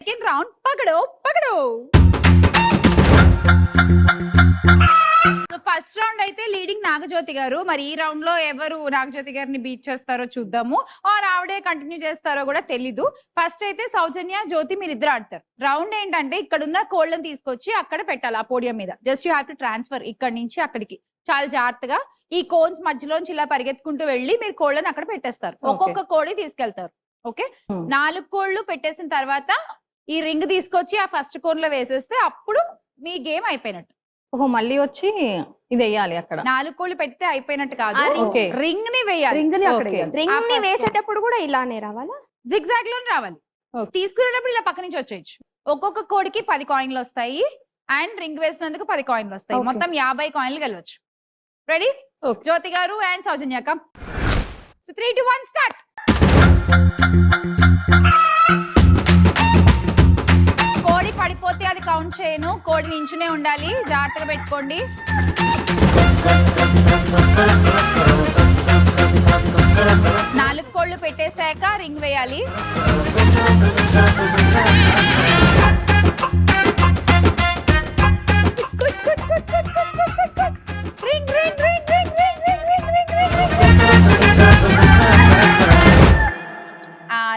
Second round పకడో పకడో. First round అయితే లీడింగ్ నాగజ్యోతి గారు. మరి ఈ రౌండ్ లో ఎవరు నాగజ్యోతి గారిని బీట్ చేస్తారో చూద్దాము. ఆర్ ఆవిడే కంటిన్యూ చేస్తారో కూడా తెలీదు. ఫస్ట్ అయితే సౌజన్య, జ్యోతి మీరు ఇద్దరు ఆడతారు. రౌండ్ ఏంటంటే ఇక్కడ ఉన్న కోళ్ళని తీసుకొచ్చి అక్కడ పెట్టాలి ఆ పోడియం మీద. Just you have to transfer ఇక్కడ నుంచి అక్కడికి చాలా జాగ్రత్తగా. ఈ కోన్స్ మధ్యలోంచి ఇలా పరిగెత్తుకుంటూ వెళ్ళి మీరు కోళ్ళని అక్కడ పెట్టేస్తారు. ఒక్కొక్క కోడి తీసుకెళ్తారు. ఓకే, 4 కోళ్ళు పెట్టేసిన తర్వాత ఈ రింగ్ తీసుకొచ్చి ఆ ఫస్ట్ కోన్ లో వేసేస్తే అప్పుడు మీ గేమ్ అయిపోయినట్టు. ఓహో, మళ్ళీ వచ్చి ఇది వేయాలి అక్కడ. 4 కోళ్ళు పెడితే అయిపోయినట్టు కాదు, రింగ్ ని వేయాలి. రింగ్ ని వేసేటప్పుడు కూడా ఇలానే రావాలా? జిగ్జాగ్ లోనే రావాలి. తీసుకునేటప్పుడు ఇలా పక్క నుంచి వచ్చేయచ్చు. ఒక్కొక్క కోడికి 10 కాయిన్లు వస్తాయి అండ్ రింగ్ వేసినందుకు 10 కాయిన్లు వస్తాయి. మొత్తం 50 కాయిన్లు గెలవచ్చు. రెడీ? జ్యోతి గారు and Soujanya come. So 3, 2, 1 start. కోడి పడిపోతే అది కౌంట్ చేయను. కోడి నించునే ఉండాలి, జాగ్రత్తగా పెట్టుకోండి. నాలుగు కోళ్ళు పెట్టేశాక రింగ్ వేయాలి.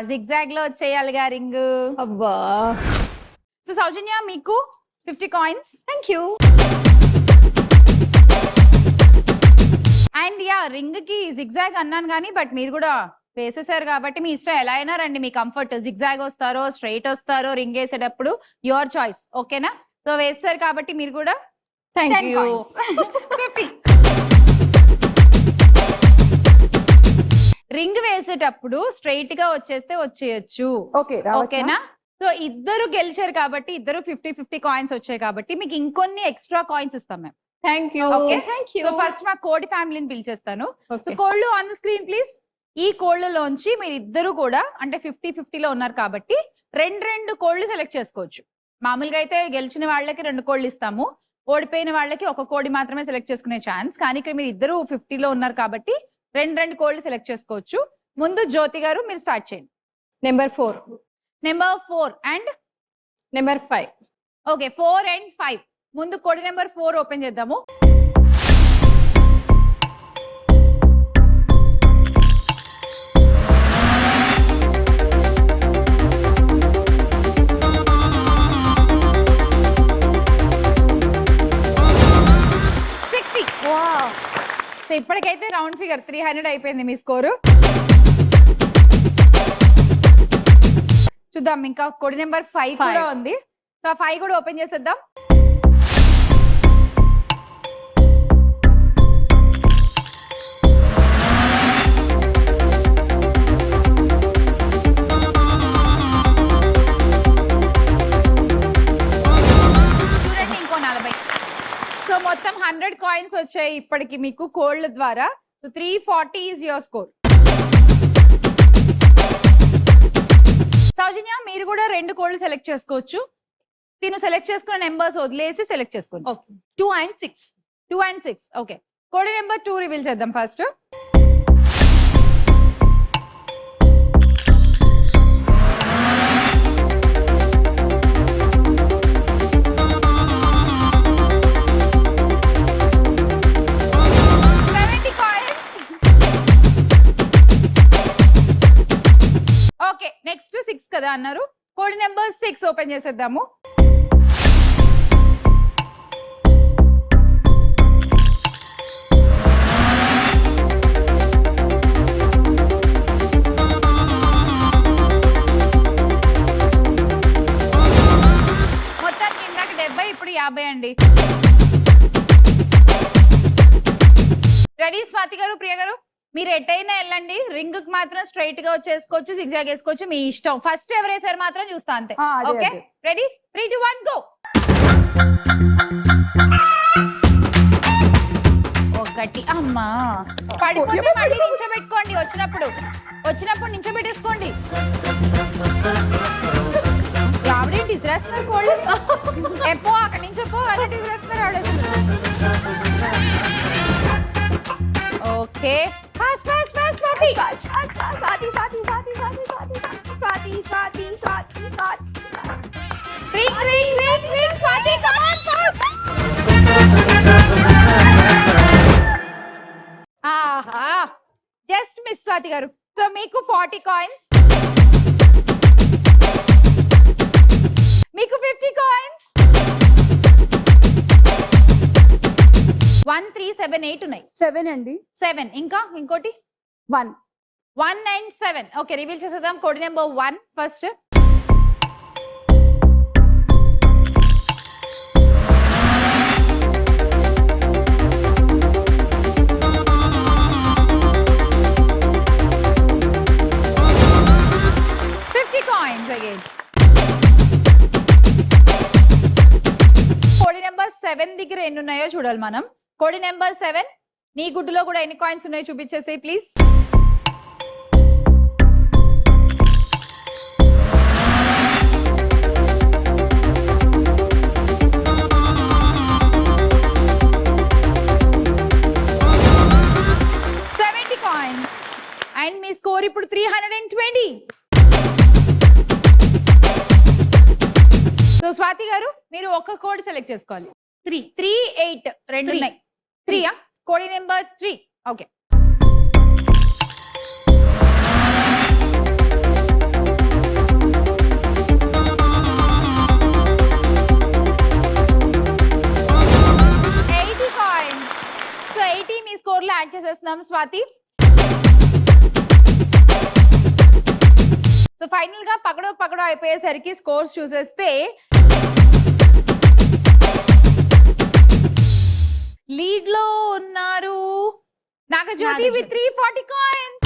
జిగ్జాగ్ లో వచ్చేయాలిగా రింగ్. అబ్బా. సో సౌజన్య మీకు 50 coins. Thank you. And yeah, ring కి జిగ్జాగ్ అన్నాను కానీ బట్ మీరు కూడా వేసేసారు కాబట్టి మీ ఇష్టం, ఎలా అయినా రండి, మీ కంఫర్ట్. జిగ్జాగ్ వస్తారో స్ట్రైట్ వస్తారో రింగ్ వేసేటప్పుడు యువర్ చాయిస్. ఓకేనా? సో వేస్తారు కాబట్టి మీరు కూడా 10 కాయిన్స్. 50. రింగ్ వేసేటప్పుడు స్ట్రైట్ గా వచ్చేస్తే వచ్చేయచ్చు. ఓకేనా? సో ఇద్దరు గెలిచారు కాబట్టి ఇద్దరు 50 కాయిన్స్ వచ్చాయి కాబట్టి మీకు ఇంకొన్ని ఎక్స్ట్రా కాయిన్స్ ఇస్తాం మేము. Thank you. సో ఫస్ట్ మా కోడి ఫ్యామిలీని పిలిచేస్తాను. సో కోళ్ళు ఆన్ ద స్క్రీన్ ప్లీజ్. ఈ కోళ్ళలోంచి మీరు ఇద్దరు కూడా అంటే 50 లో ఉన్నారు కాబట్టి 2 కోళ్ళు సెలెక్ట్ చేసుకోవచ్చు. మామూలుగా అయితే గెలిచిన వాళ్ళకి 2 కోళ్ళు ఇస్తాము, ఓడిపోయిన వాళ్ళకి 1 కోడి మాత్రమే సెలెక్ట్ చేసుకునే ఛాన్స్. కానీ ఇక్కడ మీరు ఇద్దరు 50లో ఉన్నారు కాబట్టి 2 కోళ్ళు సెలెక్ట్ చేసుకోవచ్చు. ముందు జ్యోతి గారు మీరు స్టార్ట్ చేయండి. Number 4 and number 5. Okay, 4 and 5. ముందు కోడి నెంబర్ 4 ఓపెన్ చేద్దాము. సో ఇప్పటికైతే రౌండ్ ఫిగర్ 300 అయిపోయింది మీ స్కోరు. చూద్దాం, ఇంకా కోడి నెంబర్ 5 కూడా ఉంది. సో ఆ 5 కూడా ఓపెన్ చేసేద్దాం. చూడండి, ఇంకో 40. సో మొత్తం 100 కాయిన్స్ వచ్చాయి ఇప్పటికి మీకు కోళ్ళ ద్వారా. So 340 is your score. Soujanya మీరు కూడా 2 కోళ్ళు సెలెక్ట్ చేసుకోవచ్చు. తిను సెలెక్ట్ చేసుకున్న నెంబర్స్ వదిలేసి సెలెక్ట్ చేసుకోండి. 2 and 6. 2 and 6. ఓకే, కోడి నెంబర్ 2 రివీల్ చేద్దాం ఫస్ట్. ఓకే, నెక్స్ట్ 6 కదా అన్నారు. కోడి నెంబర్ 6 ఓపెన్ చేసేద్దాము. మొత్తానికి ఇందాక 70, ఇప్పుడు 50 అండి. రెడీ స్వాతి గారు, ప్రియ గారు? మీరు ఎట్టయినా వెళ్ళండి, రింగ్ కి మాత్రం స్ట్రైట్ గా వచ్చేసుకోవచ్చు, సిగ్జాగ్ వేసుకోవచ్చు, మీ ఇష్టం. ఫస్ట్ ఎవరేసారు మాత్రం చూస్తా అంతే. Okay, ready? 3, 2, 1 గో. 1. అమ్మా, పడిపోతే మళ్ళీ నించోబెట్టుకోండి. వచ్చినప్పుడు నించోబెట్టేసుకోండి. ఆవిడేంటి ఇసిరేస్తున్నారు కోళ్ళు? ఎప్పో అక్కడి నుంచి అన్నట్టు ఇసిరేస్తున్నారు ఆవిడ. Okay, fast fast fast Swathi. Swati. Nice Swathi గారు. సో మీకు 40 కాయిన్స్, మీకు 50 కాయిన్స్, 1 3 7 8 ఉన్నాయి. 7 అండి. 7 ఇంకా ఇంకోటి 1 1 and 7. ఓకే, రివీల్ చేసేద్దాం. కోడి నెంబర్ 1 ఫస్ట్. Again. కోడి నెంబర్ 7 దగ్గర ఎన్ని ఉన్నాయో చూడాలి మనం. కోడి నెంబర్ 7 నీ గుడ్డులో కూడా ఎన్ని కాయిన్స్ ఉన్నాయో చూపించేసేయ్ ప్లీజ్. కాయిన్స్ అండ్ మీ స్కోర్ ఇప్పుడు 320. సో స్వాతి గారు మీరు ఒక కోడ్ సెలెక్ట్ చేసుకోవాలి. 3 3 8 రెండు ఉన్నాయి. 3 కోడి నెంబర్ 3. Okay, coins. సో 80 మీ స్కోర్ లో యాడ్ చేసేస్తున్నాం స్వాతి. సో ఫైనల్ గా పకడో అయిపోయేసరికి స్కోర్స్ చూసేస్తే లీడ్ లో ఉన్నారు నాగజ్యోతి విత్ 340 కాయిన్స్.